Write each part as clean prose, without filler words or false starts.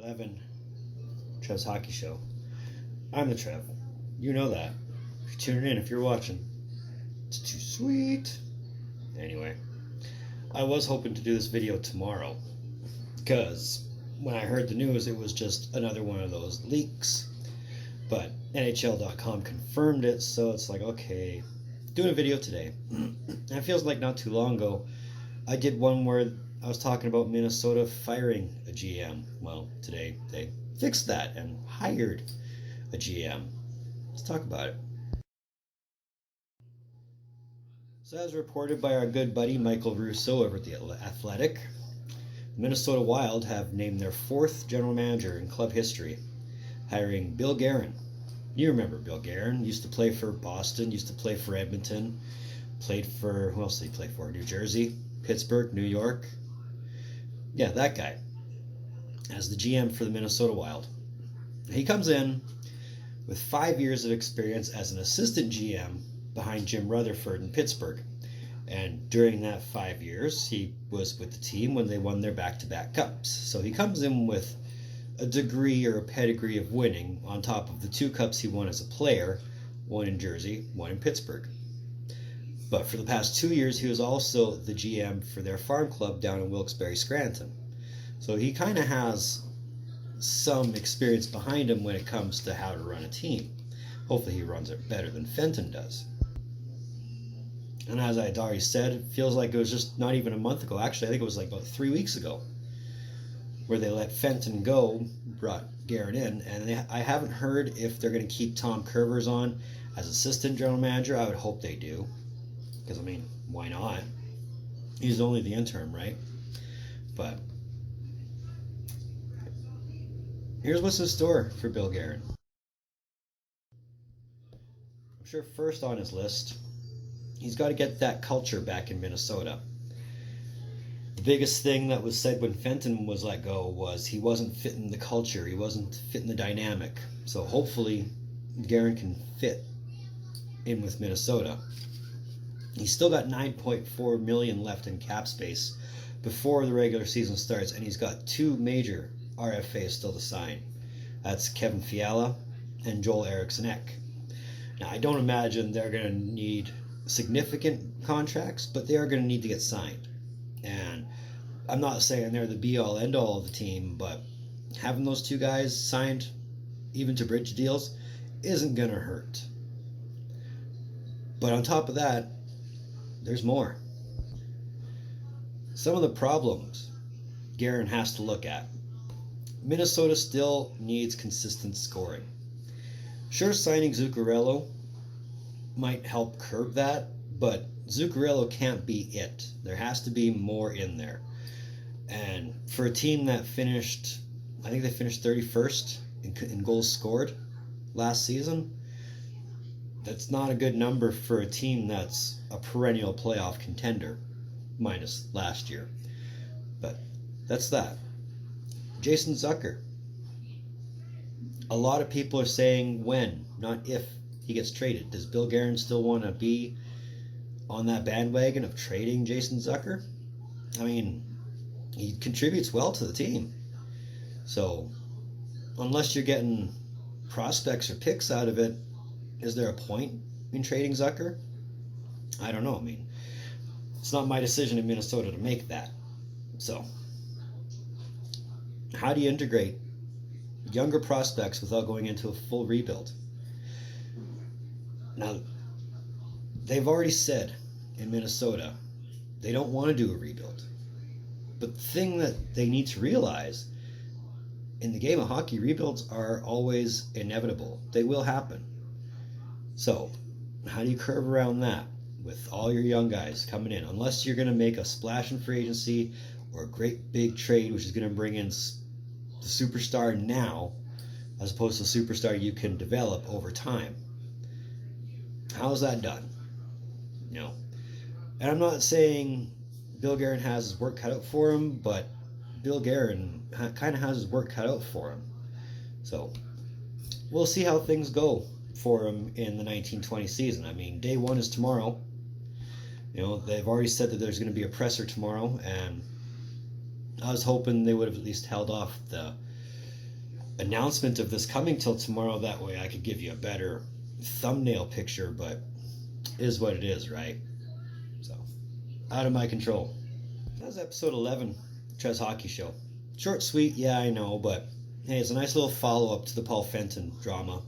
11, Trev's Hockey Show. I'm the Trev. You know that. If you're tuning in, if you're watching, it's too sweet. Anyway, I was hoping to do this video tomorrow because when I heard the news, it was just another one of those leaks. But NHL.com confirmed it, so it's like, okay, doing a video today. It feels like not too long ago, I did one where I was talking about Minnesota firing a GM. Well, today they fixed that and hired a GM. Let's talk about it. So as reported by our good buddy Michael Russo over at The Athletic, the Minnesota Wild have named their fourth general manager in club history, hiring Bill Guerin. You remember Bill Guerin, used to play for Boston, used to play for Edmonton, played for, who else did he play for? New Jersey, Pittsburgh, New York. Yeah, that guy, as the GM for the Minnesota Wild. He comes in with 5 years of experience as an assistant GM behind Jim Rutherford in Pittsburgh. And during that 5 years, he was with the team when they won their back-to-back cups. So he comes in with a degree or a pedigree of winning on top of the 2 cups he won as a player, one in Jersey, one in Pittsburgh. But for the past 2 years, he was also the GM for their farm club down in Wilkes-Barre, Scranton. So he kind of has some experience behind him when it comes to how to run a team. Hopefully he runs it better than Fenton does. And as I had already said, it feels like it was just not even a month ago. Actually, I think it was like about 3 weeks ago where they let Fenton go, brought Guerin in, and I haven't heard if they're going to keep Tom Kurvers on as assistant general manager. I would hope they do. Because, I mean, why not? He's only the interim, right? But here's what's in store for Bill Guerin. I'm sure first on his list, he's got to get that culture back in Minnesota. The biggest thing that was said when Fenton was let go was he wasn't fitting the culture. He wasn't fitting the dynamic. So hopefully Guerin can fit in with Minnesota. He's still got $9.4 million left in cap space before the regular season starts, and he's got 2 major RFAs still to sign. That's Kevin Fiala and Joel Eriksson-Ek. Now, I don't imagine they're going to need significant contracts, but they are going to need to get signed. And I'm not saying they're the be-all, end-all of the team, but having those 2 guys signed, even to bridge deals, isn't going to hurt. But on top of that, there's more. Some of the problems Guerin has to look at. Minnesota still needs consistent scoring. Sure, signing Zuccarello might help curb that, but Zuccarello can't be it. There has to be more in there. And for a team that finished, I think they finished 31st in goals scored last season, that's not a good number for a team that's a perennial playoff contender, minus last year. But that's that. Jason Zucker. A lot of people are saying when, not if, he gets traded. Does Bill Guerin still want to be on that bandwagon of trading Jason Zucker? I mean, he contributes well to the team. So, unless you're getting prospects or picks out of it, is there a point in trading Zucker? I don't know. I mean, it's not my decision in Minnesota to make that. So, how do you integrate younger prospects without going into a full rebuild? Now, they've already said in Minnesota they don't want to do a rebuild. But the thing that they need to realize, in the game of hockey, rebuilds are always inevitable. They will happen. So, how do you curve around that with all your young guys coming in? Unless you're going to make a splash in free agency or a great big trade, which is going to bring in the superstar now, as opposed to a superstar you can develop over time. How is that done? You know, and I'm not saying Bill Guerin has his work cut out for him, but Bill Guerin kind of has his work cut out for him. So, we'll see how things go for him in the 1920 season. I mean, day 1 is tomorrow. You know, they've already said that there's going to be a presser tomorrow, and I was hoping they would have at least held off the announcement of this coming till tomorrow. That way I could give you a better thumbnail picture, but it is what it is, right? So, out of my control. That was episode 11, Trev's Hockey Show. Short, sweet, yeah, I know, but hey, it's a nice little follow-up to the Paul Fenton drama.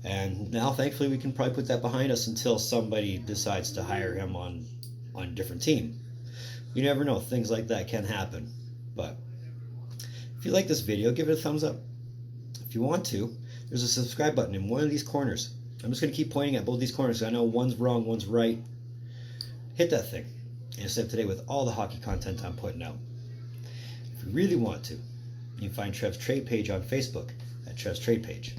And now, thankfully, we can probably put that behind us until somebody decides to hire him on a different team. You never know, things like that can happen. But if you like this video, give it a thumbs up. If you want to, there's a subscribe button in one of these corners. I'm just going to keep pointing at both these corners, so I know one's wrong, one's right. Hit that thing, and stay up to date with all the hockey content I'm putting out. If you really want to, you can find Trev's Trade page on Facebook at Trev's Trade page.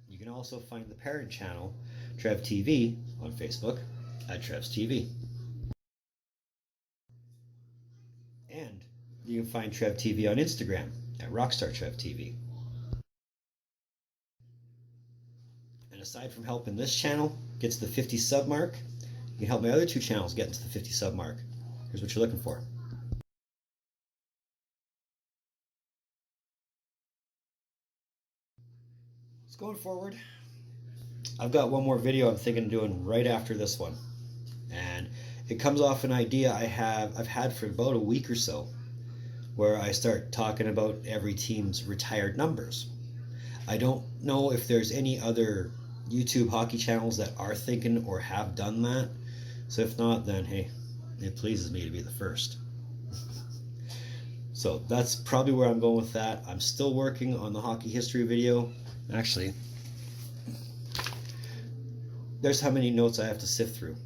You can also find the parent channel, Trev TV, on Facebook at Trev's TV. And you can find Trev TV on Instagram at Rockstar Trev TV. And aside from helping this channel get to the 50 sub mark, you can help my other two channels get into the 50 sub mark. Here's what you're looking for. So going forward, I've got one more video I'm thinking of doing right after this one. And it comes off an idea I've had for about a week or so, where I start talking about every team's retired numbers. I don't know if there's any other YouTube hockey channels that are thinking or have done that. So if not, then hey, it pleases me to be the first. So that's probably where I'm going with that. I'm still working on the hockey history video. Actually, there's how many notes I have to sift through.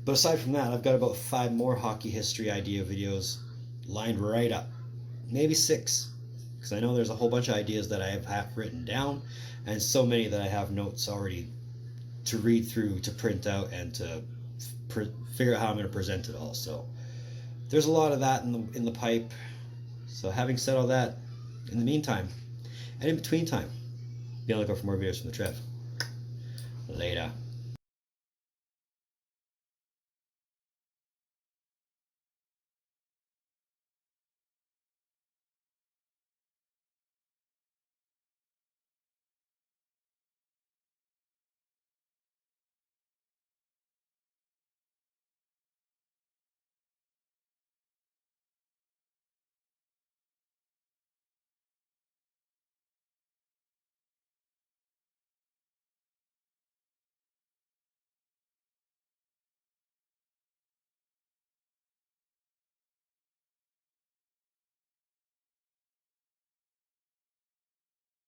But aside from that, I've got about 5 more hockey history idea videos lined right up. Maybe 6. Because I know there's a whole bunch of ideas that I have written down, and so many that I have notes already to read through, to print out, and to figure out how I'm going to present it all. So there's a lot of that in the pipe. So having said all that, in the meantime, and in between time, be on the lookout for more videos from the Trev. Later.